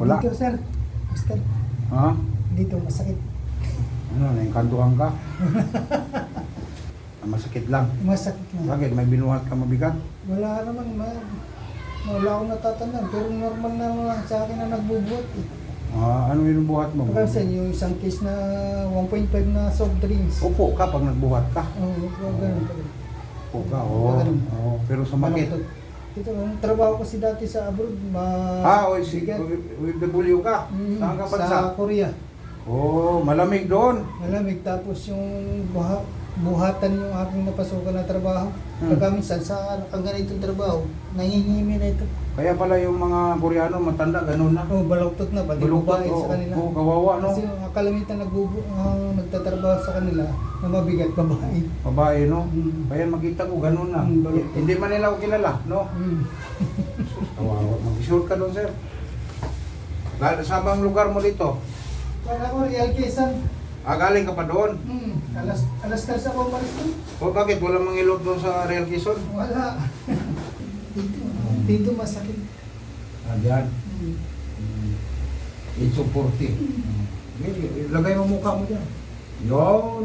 Wala. Dito, sir. Master, Ha? dito masakit. Ano, naingkantuhan ka? Masakit lang. Masakit lang. Bakit? May binuhat ka mabigat? Wala naman, wala akong natatandaan. Pero normal na lang sa akin na nagbubuhat eh. Ano yung buhat mo? Kasi yung isang case na 1.5 na soft drinks. Upo ka pag nagbuhat ka. Oo, ganun pa rin. Upo ka, oo. Ganun. Oo, pero sumakit. Ito, ang trabaho kasi dati sa abroad, O sige, with the bulyo ka. Saan ka bansa? sa Korea. Malamig doon. Malamig, tapos yung buhatan yung aking napasukan na trabaho. Pagka minsan sa ganitong trabaho, nangingimi na ito. Kaya pala yung mga Koreano matanda, ganun na. Baluktot na, pati Baluktot, babae sa kanila. kawawa, no? Kasi yung kalamitan nagtatrabaho sa kanila na mabigat babae. Babae, no? Mm. Kaya makita ko, ganun na. Baluktot. Hindi man nila ako kilala, no? Kawawa. Mag-sure ka doon, sir. Sa bang lugar mo dito? Wala ko, Real Quezon. Galing ka pa doon? Alas 3 ako umalis doon. Bakit? Walang mangilot doon sa Real Quezon? Wala. Dito masakit. Diyan. It's so 40. Lagay mo mukha mo dyan. Yun.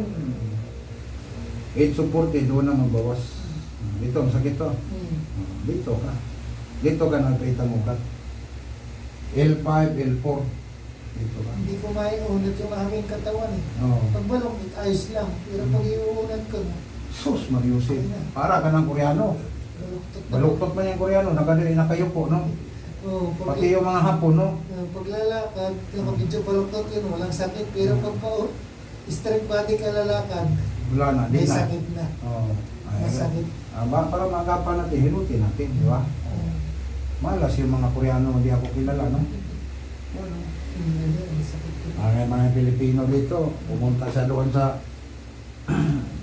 It's so 40, doon na magbawas. Dito, masakit to. Dito ka. Dito ka nagpita mo ka. L5, L4. Dito ka. Hindi ko maiunat yung aking katawan eh. Oo. Pag balong, ayos lang. Pero pag iuunat ko, Sus, Mariusin. Para ka ng Koreano. baluktot na. Baluktot man yung Koreano. Nakayupo, no? Oo, Pati yung mga Hapon, no? paglalakad, kapag medyo baluktot yun, walang sakit. Pero pag straight body ka lalakad, Wala na, di may na. sakit na. Oo. Masakit. Para magapan natin, hinutin natin, di ba? Malas yung mga Koreano, hindi ako kilala, no? Masakit. Mga Pilipino dito, pumunta siya doon sa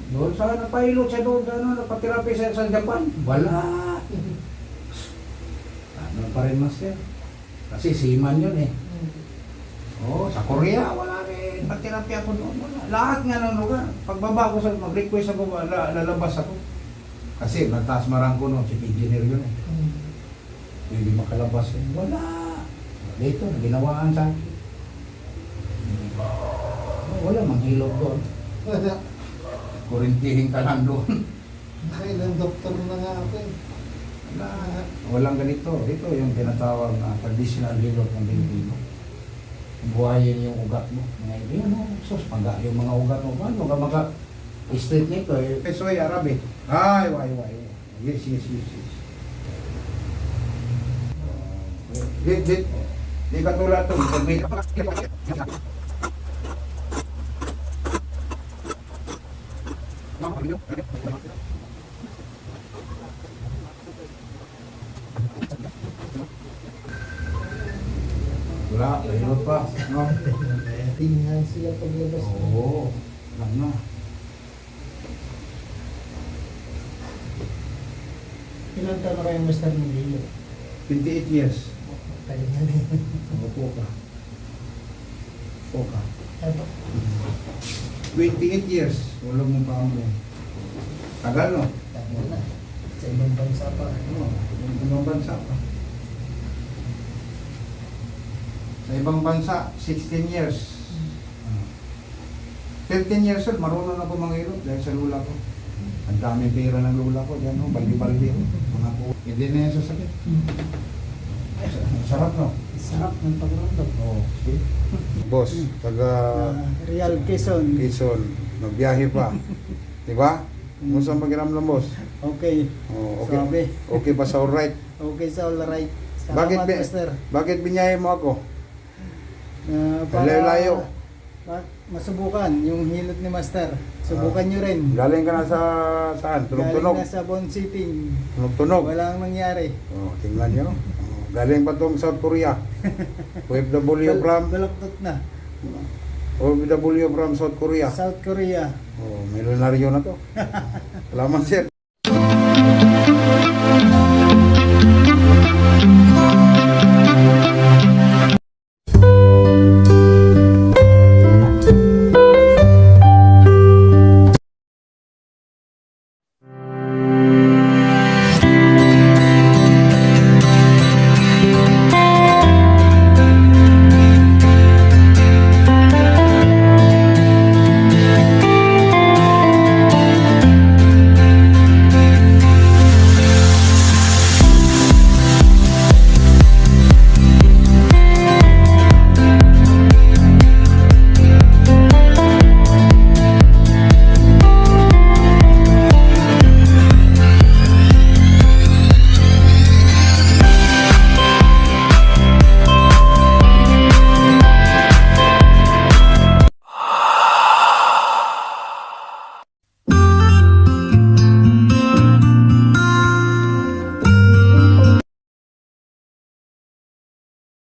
doon sa napailot siya doon sa napatirapi siya sa Japan. Wala. Ano pa rin mas yan? Kasi seaman yun eh. Sa Korea, wala rin. Patirapi ako doon. Wala. Lahat nga ng lugar. Pagbaba ko sa mag-request ako, lalabas ako. Kasi nagtaas marang ko noon, si engineer yun eh. Hindi makalabas yun. Wala. Dito, ginawaan sa akin. Wala manghilot doon. Wala. Kurintihin ka lang doon. Ilang doktor na nga ako eh. Wala. Walang ganito. Ito yung tinatawag na traditional hilot ng Pilipino. Buhayin yung ugat mo. Mga yun, sus, paga yung mga ugat mo. Paano ka maka-straight nito eh? Pesoy, Arabic. Ay. Yes. Di katulad ito. Pag may wala, mahirap pa. No? Tingnan sila paglabas. Oo, lang na. Ilang taon na kayong master ng Lilo? 28 years. Tagal na rin. Upo ka. Upo ka. Ano? 28 years. Wala mo pa mo. Tagal, no? Tagal na. Sa ibang bansa pa. Ibang bansa pa. Sa ibang bansa, 16 years. 13 years old, marunong ako manghilot dahil sa lula ko. Ang daming pera ng lula ko, dyan, no? Baldi-baldi. Mga po. Hindi na yan sasakit. Sarap, no? Sarap ng pagramdam. Oo. See? Boss, taga Real Quezon. Quezon, nagbiyahe pa. Diba? Musta ang pakiramdam, boss? Okay. Oh, okay. Sabi. Okay pa sa alright? Okay sa all right. Bakit, Salamat, master. bakit binyahe mo ako? Para Layo-layo. masubukan yung hilot ni master. Subukan nyo rin. Galing ka na sa saan? Tunog-tunog? Galing na sa bone sitting. Tunog-tunog? Walang nangyari. Oh, tingnan nyo. Oh, galing pa itong South Korea. OFW from? Baluktot na. OFW from South Korea. South Korea. Oh, milyonaryo na to. Salamat, sir.